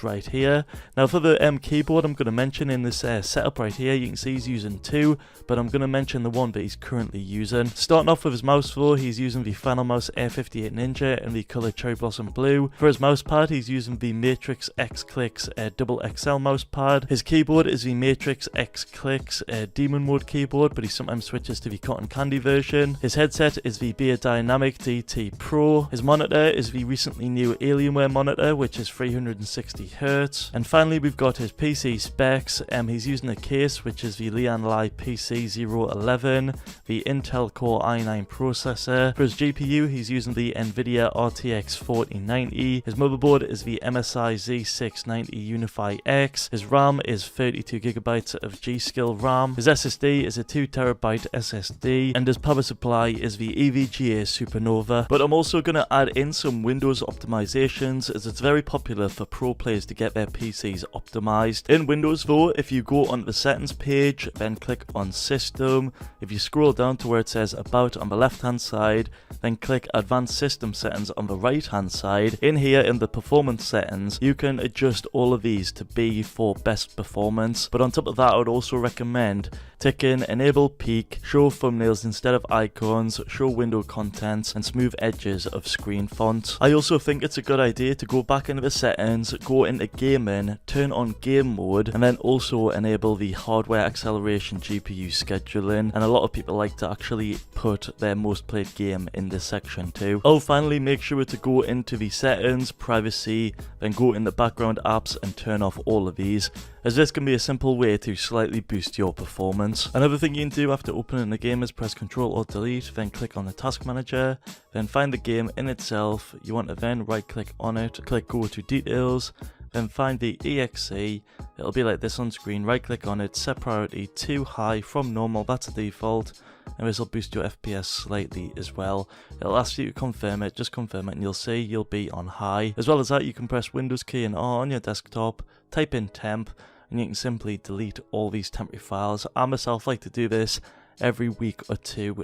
right here. Now for the keyboard, I'm going to mention in this setup right here, you can see he's using 2, but I'm going to mention the one that he's currently using. Starting off with his mouse though, he's using the Final Mouse Air 58 Ninja in the colour Cherry Blossom Blue. For his mouse pad, he's using the Matrix X Clix Double XL mouse pad. His keyboard is the Matrix X Clix Demon Mode keyboard, but he sometimes switches to the Cotton Candy version. His headset is the Beer Dynamic DT Pro. His monitor is the recently new Alienware monitor, which is 360Hz. And finally, we've got his PC specs. He's using a case, which is the Lian Lai PC011, the Intel Core i9 processor. For his GPU, he's using the NVIDIA RTX 4090. His motherboard is the MSI Z690 Unify X. His RAM is 32GB of G-Skill RAM. His SSD is a 2TB SSD, and his power supply is the EVGA Supernova. But I'm also going to add in some Windows optimizations, as it's very popular for pro players to get their PCs optimized. In Windows though, if you go on the settings page, then click on System, if you scroll down to where it says About on the left hand side, then click Advanced System Settings on the right hand side. In here in the performance settings, you can adjust all of these to be for best performance, but on top of that I would also recommend ticking Enable Peak, Show Thumbnails instead of icons, Show Window Contents, and Smooth Edges of screen fonts. I also think it's a good idea to go back into the settings, go into Gaming, turn on Game Mode, and then also enable the Hardware Acceleration GPU Scheduling, and a lot of people like to actually put their most played game in this section too. Oh, finally, make sure to go into the settings, privacy, then go in the background apps and turn off all of these, as this can be a simple way to slightly boost your performance. Another thing you can do after opening the game is press Ctrl or Delete, then click on the task manager, then find the game in itself. You want to then right click on it, click Go to Details, then find the exe. It'll be like this on screen. Right click on it, set priority to high from normal, that's the default, and this will boost your FPS slightly as well. It'll ask you to confirm it, just confirm it, and you'll see you'll be on high. As well as that, you can press Windows key and R on your desktop, type in temp, and you can simply delete all these temporary files. I myself like to do this every week or two,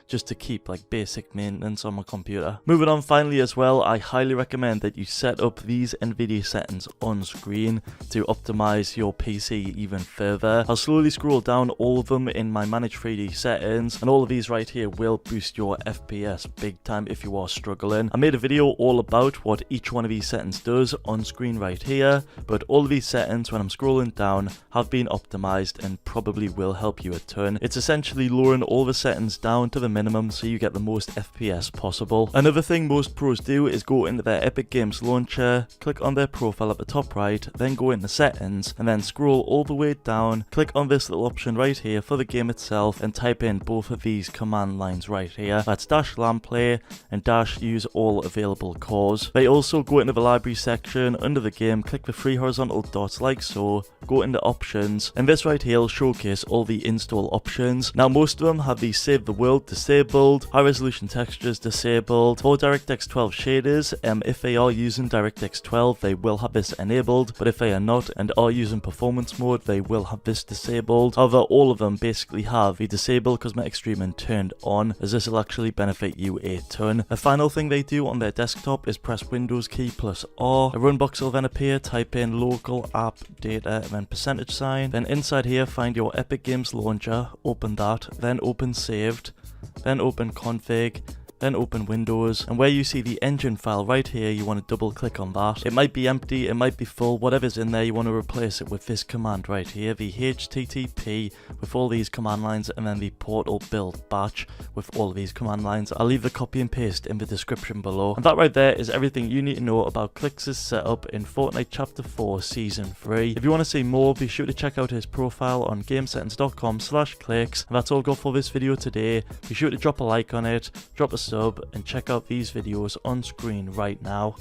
just to keep like basic maintenance on my computer. Moving on, finally as well, I highly recommend that you set up these NVIDIA settings on screen to optimize your PC even further. I'll slowly scroll down all of them in my Manage 3D settings, and all of these right here will boost your FPS big time if you are struggling. I made a video all about what each one of these settings does on screen right here, but all of these settings when I'm scrolling down have been optimized and probably will help you a ton. It's essentially lowering all the settings down to the minimum so you get the most FPS possible. Another thing most pros do is go into their Epic Games launcher, click on their profile at the top right, then go into settings, and then scroll all the way down, click on this little option right here for the game itself, and type in both of these command lines right here. That's -LAN play and -use all available cores. They also go into the library section under the game, click the 3 horizontal dots like so, go into options, and this right here will showcase all the install options. Now most of them have the Save the World disabled, High Resolution Textures disabled, for DirectX 12 shaders, if they are using DirectX 12 they will have this enabled, but if they are not and are using performance mode they will have this disabled. However, all of them basically have the disable cosmetic streaming turned on, as this will actually benefit you a ton. The final thing they do on their desktop is press Windows key plus R, a run box will then appear, type in local app data and then %sign, then inside here find your Epic Games launcher, open that, then open saved, then open config, then open Windows, and where you see the engine file right here, you want to double click on that. It might be empty, it might be full, whatever's in there, you want to replace it with this command right here, the HTTP with all these command lines, and then the portal build batch with all of these command lines. I'll leave the copy and paste in the description below. And that right there is everything you need to know about Clix's setup in Fortnite Chapter 4 Season 3. If you want to see more, be sure to check out his profile on gamesettings.com/Clix. And that's all got for this video today. Be sure to drop a like on it, drop a sub, and check out these videos on screen right now.